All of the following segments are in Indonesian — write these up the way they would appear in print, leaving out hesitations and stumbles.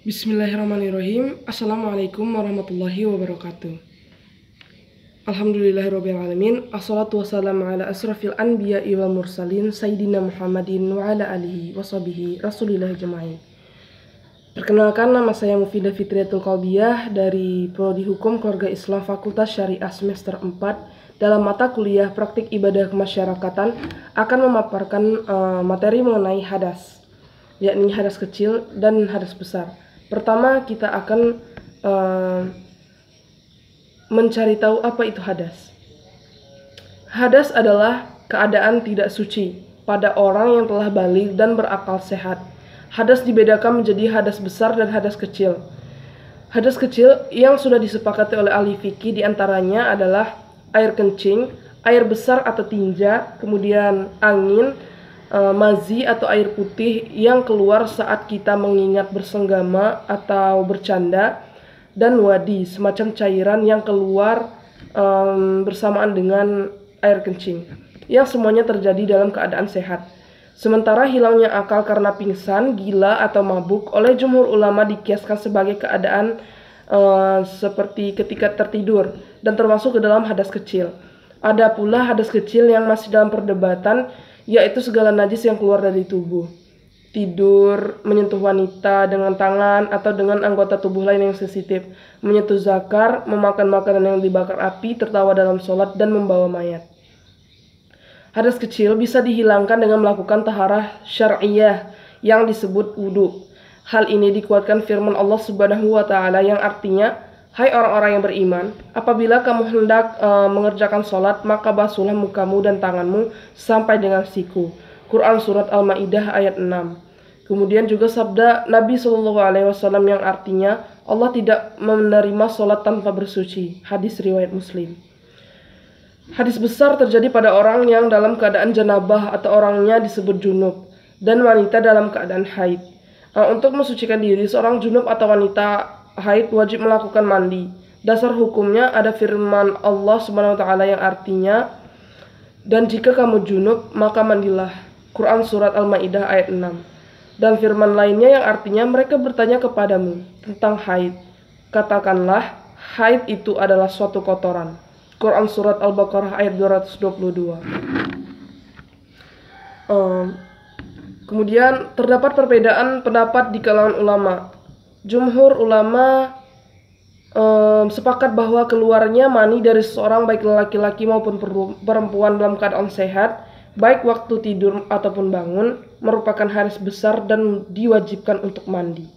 Bismillahirrahmanirrahim. Assalamualaikum warahmatullahi wabarakatuh. Alhamdulillahirrabbilalamin. Assalatu wassalamu ala asrafil anbiya'i wal mursalin Sayyidina Muhammadin wa ala alihi washabihi rasulillah jema'in. Perkenalkan, nama saya Mufidah Fitriyatul Qalbiyah dari Prodi Hukum Keluarga Islam Fakultas Syariah semester 4. Dalam mata kuliah Praktik Ibadah Kemasyarakatan akan memaparkan materi mengenai hadas, yakni hadas kecil dan hadas besar. Pertama, kita akan mencari tahu apa itu hadas. Hadas adalah keadaan tidak suci pada orang yang telah baligh dan berakal sehat. Hadas dibedakan menjadi hadas besar dan hadas kecil. Hadas kecil yang sudah disepakati oleh ahli fikih diantaranya adalah air kencing, air besar atau tinja, kemudian angin, mazi atau air putih yang keluar saat kita mengingat bersenggama atau bercanda, dan wadi, semacam cairan yang keluar bersamaan dengan air kencing, yang semuanya terjadi dalam keadaan sehat. Sementara hilangnya akal karena pingsan, gila atau mabuk oleh jumhur ulama dikiaskan sebagai keadaan seperti ketika tertidur dan termasuk ke dalam hadas kecil. Ada pula hadas kecil yang masih dalam perdebatan, yaitu segala najis yang keluar dari tubuh. Tidur, menyentuh wanita dengan tangan atau dengan anggota tubuh lain yang sensitif, menyentuh zakar, memakan makanan yang dibakar api, tertawa dalam sholat, dan membawa mayat. Hadas kecil bisa dihilangkan dengan melakukan taharah syar'iyah yang disebut wudhu. Hal ini dikuatkan firman Allah Subhanahu wa Ta'ala yang artinya, "Hai orang-orang yang beriman, apabila kamu hendak mengerjakan sholat, maka basuhlah mukamu dan tanganmu sampai dengan siku." Quran Surat Al-Ma'idah ayat 6. Kemudian juga sabda Nabi SAW yang artinya, Allah tidak menerima sholat tanpa bersuci. Hadis riwayat Muslim. Hadis besar terjadi pada orang yang dalam keadaan janabah atau orangnya disebut junub, dan wanita dalam keadaan haid. Untuk mensucikan diri, seorang junub atau wanita haid wajib melakukan mandi. Dasar hukumnya ada firman Allah Subhanahu wa Ta'ala yang artinya, "Dan jika kamu junub, maka mandilah." Quran Surat Al-Ma'idah ayat 6. Dan firman lainnya yang artinya, mereka bertanya kepadamu tentang haid. Katakanlah, haid itu adalah suatu kotoran. Quran Surat Al-Baqarah ayat 222. Kemudian terdapat perbedaan pendapat di kalangan ulama. Jumhur ulama sepakat bahwa keluarnya mani dari seseorang, baik laki-laki maupun perempuan dalam keadaan sehat, baik waktu tidur ataupun bangun, merupakan hadas besar dan diwajibkan untuk mandi.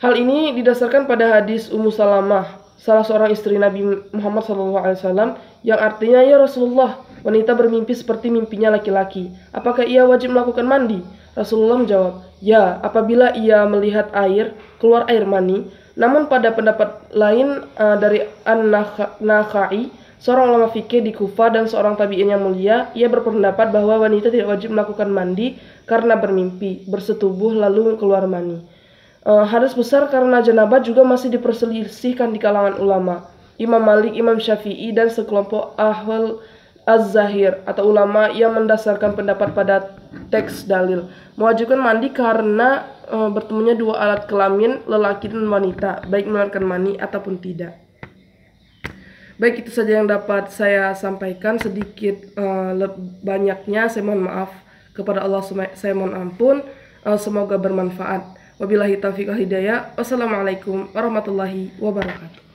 Hal ini didasarkan pada hadis Ummu Salamah, salah seorang istri Nabi Muhammad SAW, yang artinya, "Ya Rasulullah, wanita bermimpi seperti mimpinya laki-laki. Apakah ia wajib melakukan mandi?" Rasulullah menjawab, "Ya, apabila ia melihat air, keluar air mani." Namun pada pendapat lain dari An-Nakhai, seorang ulama fikih di Kufah dan seorang tabi'in yang mulia, ia berpendapat bahwa wanita tidak wajib melakukan mandi karena bermimpi, bersetubuh lalu keluar mani. Hadas besar karena janabah juga masih diperselisihkan di kalangan ulama. Imam Malik, Imam Syafi'i, dan sekelompok ahlul az-zahir atau ulama yang mendasarkan pendapat pada teks dalil mewajibkan mandi karena bertemunya dua alat kelamin lelaki dan wanita, baik mengeluarkan mani ataupun tidak. Baik, itu saja yang dapat saya sampaikan. Sedikit banyaknya saya mohon maaf kepada Allah, saya mohon ampun. Semoga bermanfaat. Wabillahi taufiq wal hidayah. Wassalamualaikum warahmatullahi wabarakatuh.